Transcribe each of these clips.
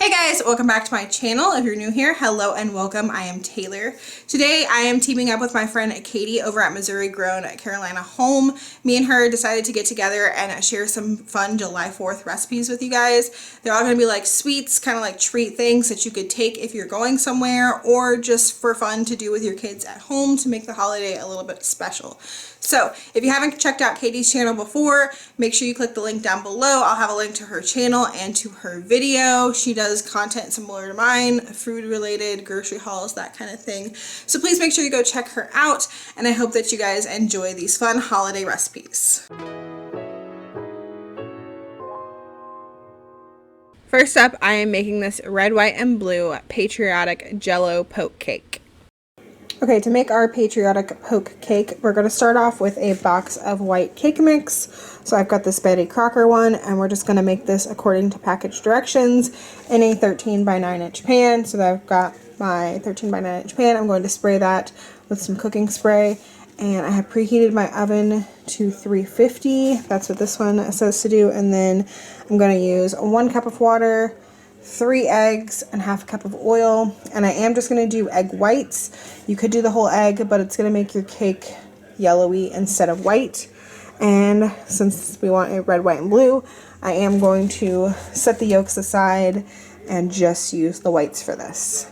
Hey guys, welcome back to my channel. If you're new here, hello and welcome. I am Taylor. Today I am teaming up with my friend Katie over at Missouri Grown Carolina Home. Me and her decided to get together and share some fun July 4th recipes with you guys. They're all going to be like sweets, kind of like treat things that you could take if you're going somewhere or just for fun to do with your kids at home to make the holiday a little bit special. So if you haven't checked out Katie's channel before, make sure you click the link down below. I'll have a link to her channel and to her video. She does content similar to mine, food related, grocery hauls, that kind of thing. So please make sure you go check her out, and I hope that you guys enjoy these fun holiday recipes. First up, I am making this red, white, and blue Patriotic jello poke cake. Okay, to make our Patriotic poke cake, we're going to start off with a box of white cake mix. So I've got this Betty Crocker one, and we're just going to make this according to package directions in a 13 by 9 inch pan. So I've got my 13 by 9 inch pan. I'm going to spray that with some cooking spray, and I have preheated my oven to 350. That's what this one says to do. And then I'm going to use 1 cup of water, 3 eggs, and half a cup of oil. And I am just going to do egg whites. You could do the whole egg, but it's going to make your cake yellowy instead of white. And since we want a red, white, and blue, I am going to set the yolks aside and just use the whites for this.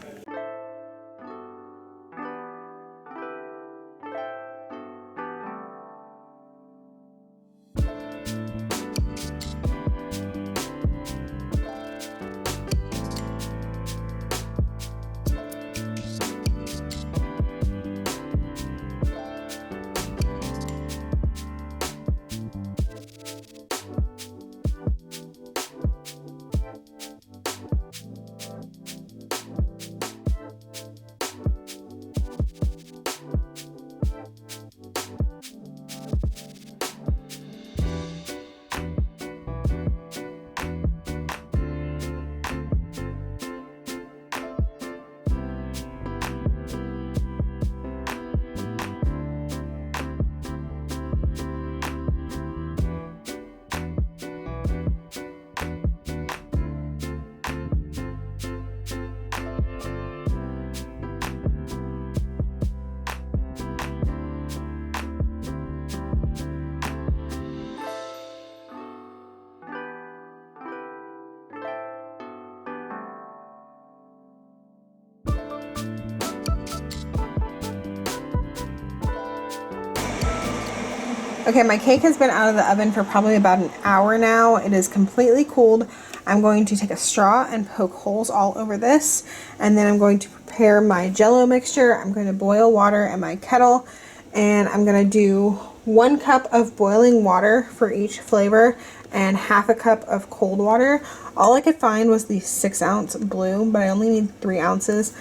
Okay, my cake has been out of the oven for probably about an hour now. It is completely cooled. I'm going to take a straw and poke holes all over this, and then I'm going to prepare my jello mixture. I'm going to boil water in my kettle, and I'm going to do 1 cup of boiling water for each flavor and half a cup of cold water. All I could find was the 6-ounce blue, but I only need 3 ounces.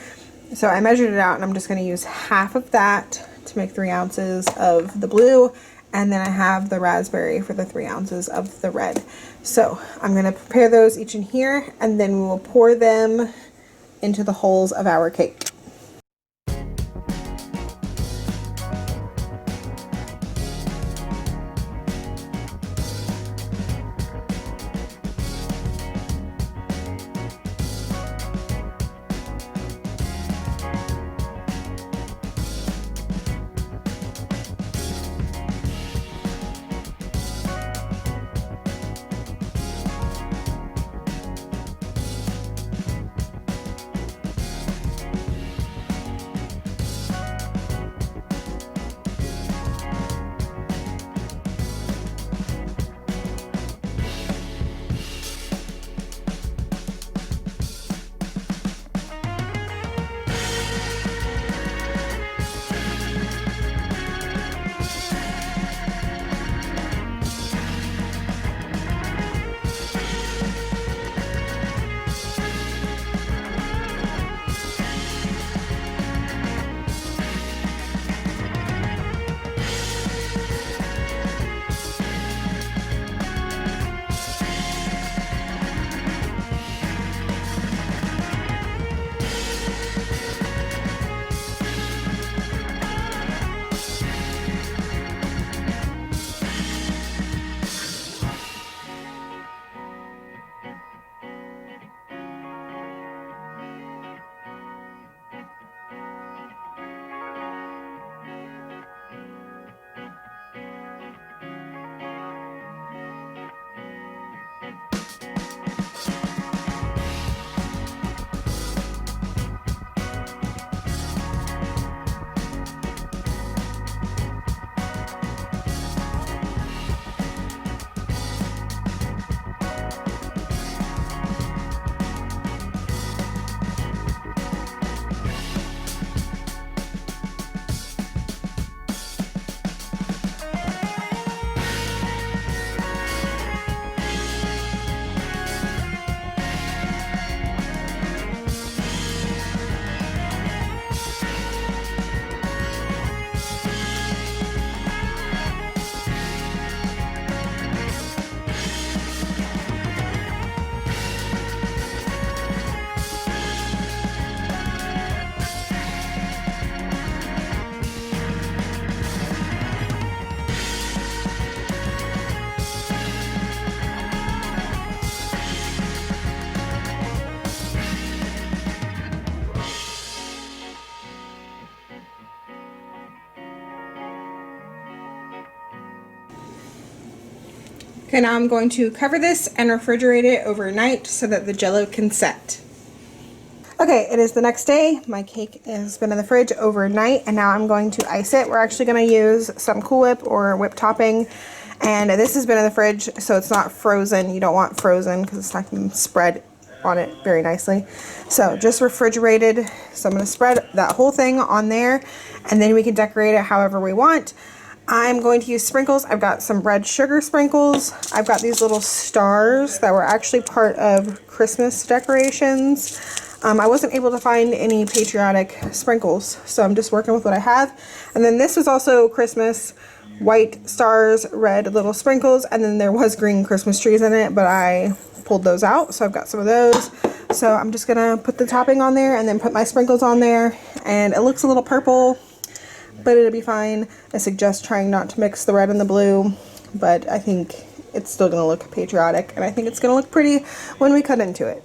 So I measured it out, and I'm just going to use half of that to make 3 ounces of the blue. And then I have the raspberry for the 3 ounces of the red. So I'm going to prepare those each in here, and then we will pour them into the holes of our cake. Okay, now I'm going to cover this and refrigerate it overnight so that the jello can set. Okay, it is the next day. My cake has been in the fridge overnight, and now I'm going to ice it. We're actually going to use some Cool Whip or whipped topping, and this has been in the fridge so it's not frozen. You don't want frozen because it's not going to spread on it very nicely. So just refrigerated. So I'm going to spread that whole thing on there, and then we can decorate it however we want. I'm going to use sprinkles. I've got some red sugar sprinkles. I've got these little stars that were actually part of Christmas decorations. I wasn't able to find any Patriotic sprinkles, so I'm just working with what I have. And then this was also Christmas, white stars, red little sprinkles, and then there was green Christmas trees in it, but I pulled those out, so I've got some of those. So I'm just gonna put the topping on there and then put my sprinkles on there, and it looks a little purple, but it'll be fine. I suggest trying not to mix the red and the blue, but I think it's still gonna look patriotic, and I think it's gonna look pretty when we cut into it.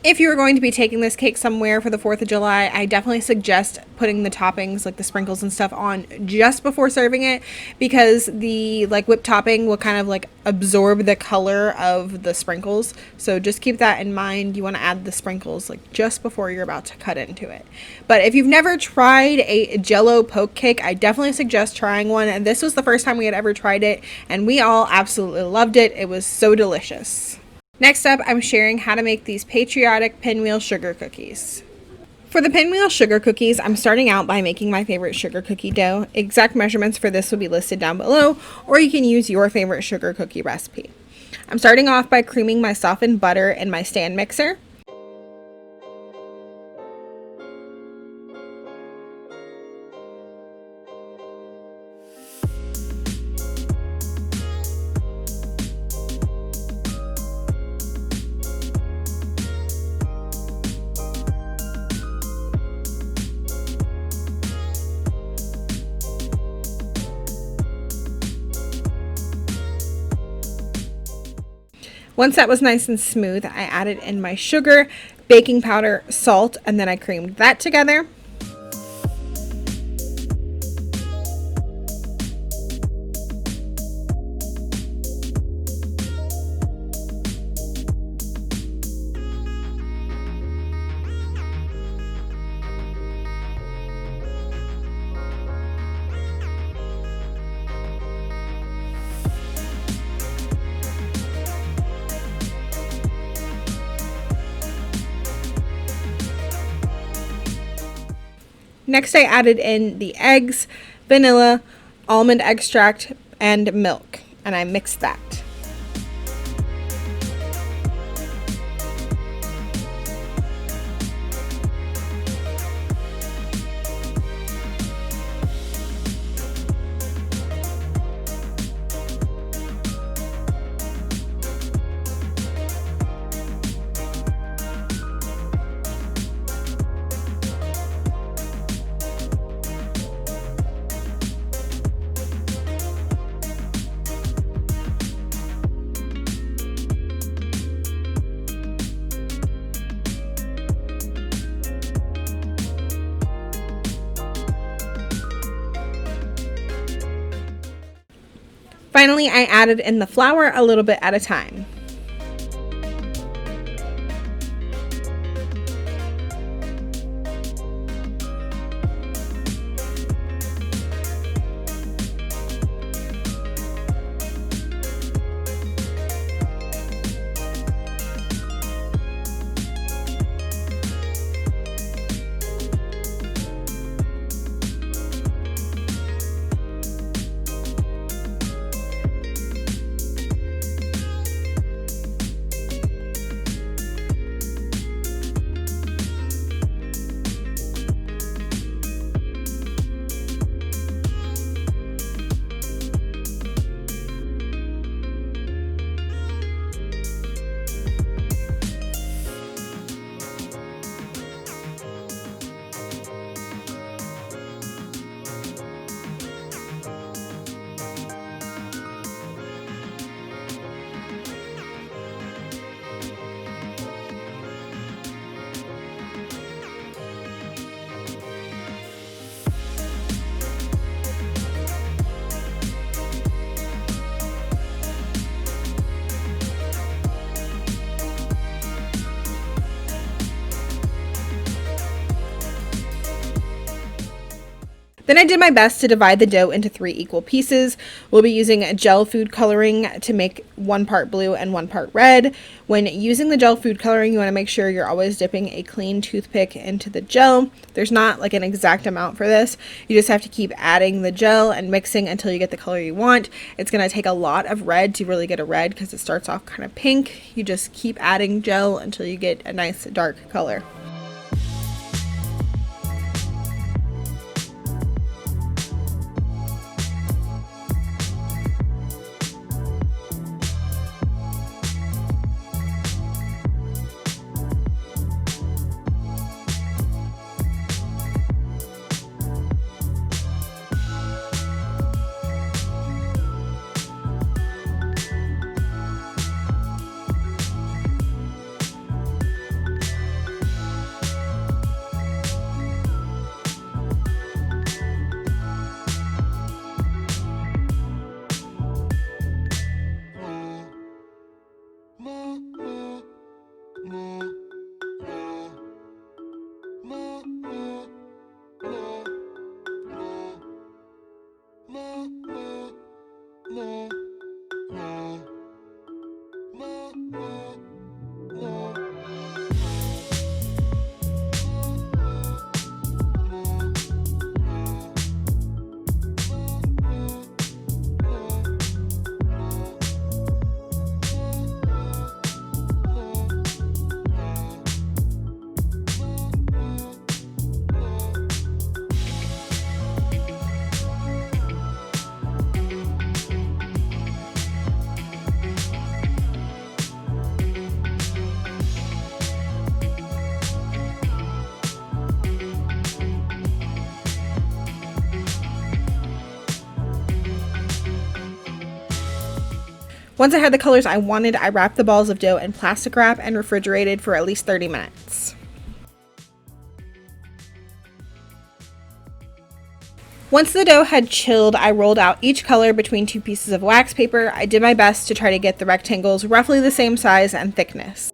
If you are going to be taking this cake somewhere for the 4th of July, I definitely suggest putting the toppings, like the sprinkles and stuff, on just before serving it, because the whipped topping will kind of absorb the color of the sprinkles. So just keep that in mind. You want to add the sprinkles just before you're about to cut into it. But if you've never tried a jello poke cake, I definitely suggest trying one. And this was the first time we had ever tried it, and we all absolutely loved it. It was so delicious. Next up, I'm sharing how to make these Patriotic pinwheel sugar cookies. For the pinwheel sugar cookies, I'm starting out by making my favorite sugar cookie dough. Exact measurements for this will be listed down below, or you can use your favorite sugar cookie recipe. I'm starting off by creaming my softened butter in my stand mixer. Once that was nice and smooth, I added in my sugar, baking powder, salt, and then I creamed that together. Next, I added in the eggs, vanilla, almond extract, and milk, and I mixed that. Finally, I added in the flour a little bit at a time. Then I did my best to divide the dough into 3 equal pieces. We'll be using gel food coloring to make 1 part blue and 1 part red. When using the gel food coloring, you want to make sure you're always dipping a clean toothpick into the gel. There's not like an exact amount for this. You just have to keep adding the gel and mixing until you get the color you want. It's going to take a lot of red to really get a red because it starts off kind of pink. You just keep adding gel until you get a nice dark color. Once I had the colors I wanted, I wrapped the balls of dough in plastic wrap and refrigerated for at least 30 minutes. Once the dough had chilled, I rolled out each color between 2 pieces of wax paper. I did my best to try to get the rectangles roughly the same size and thickness.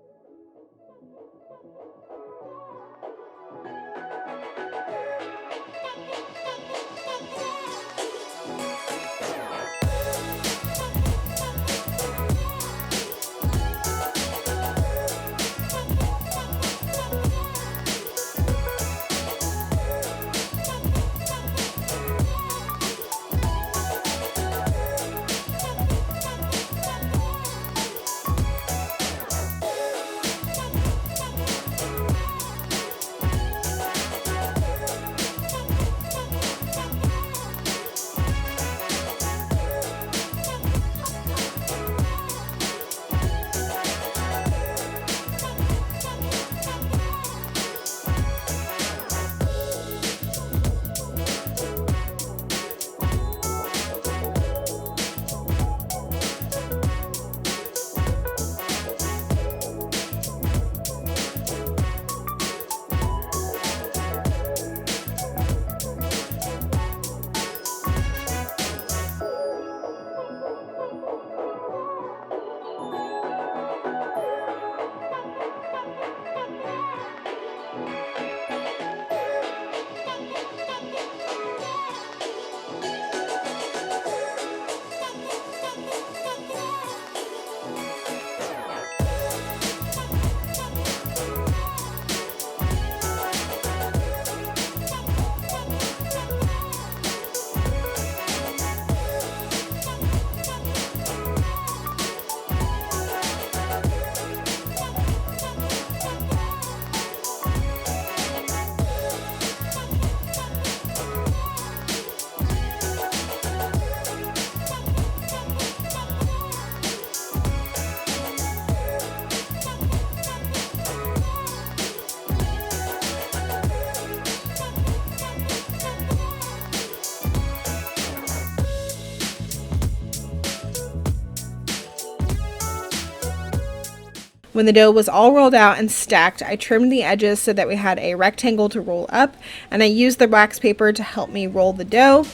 When the dough was all rolled out and stacked, I trimmed the edges so that we had a rectangle to roll up, and I used the wax paper to help me roll the dough.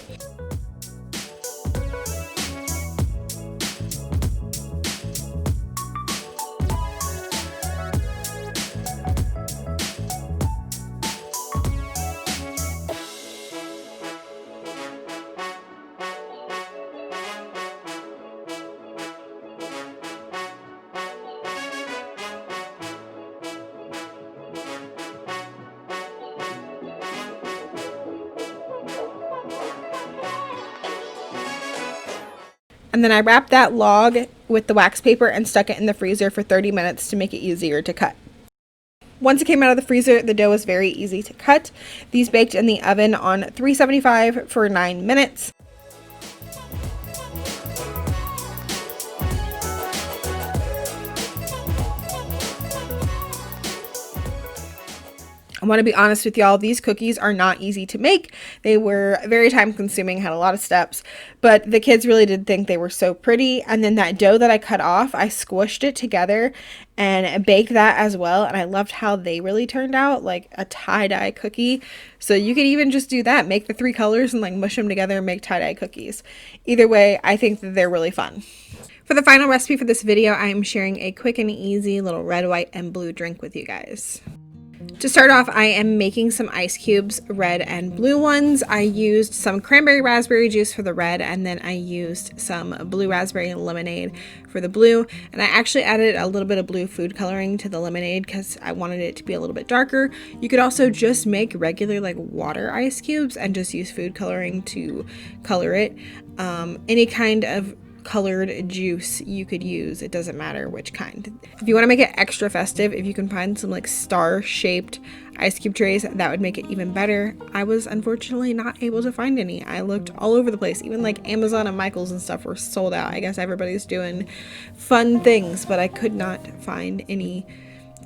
And then I wrapped that log with the wax paper and stuck it in the freezer for 30 minutes to make it easier to cut. Once it came out of the freezer, the dough was very easy to cut. These baked in the oven on 375 for 9 minutes. I want to be honest with y'all, these cookies are not easy to make. They were very time consuming, had a lot of steps, but the kids really did think they were so pretty. And then that dough that I cut off, I squished it together and baked that as well. And I loved how they really turned out, like a tie-dye cookie. So you could even just do that, make the 3 colors and like mush them together and make tie-dye cookies. Either way, I think that they're really fun. For the final recipe for this video, I am sharing a quick and easy little red, white, and blue drink with you guys. To start off, I am making some ice cubes, red and blue ones. I used some cranberry raspberry juice for the red, and then I used some blue raspberry lemonade for the blue. And I actually added a little bit of blue food coloring to the lemonade because I wanted it to be a little bit darker. You could also just make regular like water ice cubes and just use food coloring to color it. Any kind of colored juice you could use, it doesn't matter which kind. If you want to make it extra festive, if you can find some like star shaped ice cube trays, that would make it even better. I was unfortunately not able to find any. I looked all over the place, even like Amazon and Michael's and stuff were sold out. I guess everybody's doing fun things, but I could not find any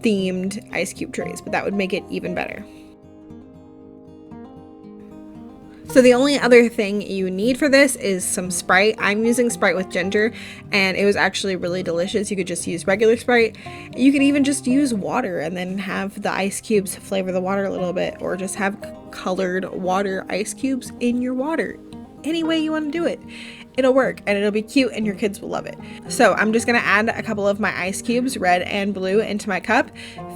themed ice cube trays, but that would make it even better. So the only other thing you need for this is some Sprite. I'm using Sprite with ginger, and it was actually really delicious. You could just use regular Sprite. You could even just use water and then have the ice cubes flavor the water a little bit, or just have colored water ice cubes in your water. Any way you want to do it, it'll work and it'll be cute and your kids will love it. So I'm just gonna add a couple of my ice cubes, red and blue, into my cup,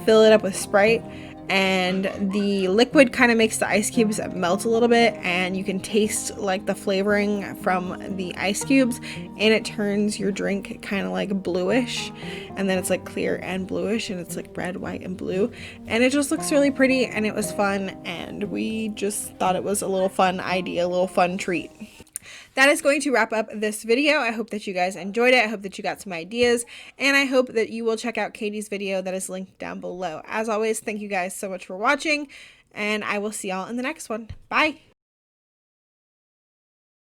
fill it up with Sprite, and the liquid kind of makes the ice cubes melt a little bit, and you can taste like the flavoring from the ice cubes, and it turns your drink kind of like bluish, and then it's like clear and bluish, and it's like red, white, and blue, and it just looks really pretty, and it was fun, and we just thought it was a little fun idea, a little fun treat. That is going to wrap up this video. I hope that you guys enjoyed it. I hope that you got some ideas, and I hope that you will check out Katie's video that is linked down below. As always, thank you guys so much for watching, and I will see y'all in the next one. Bye!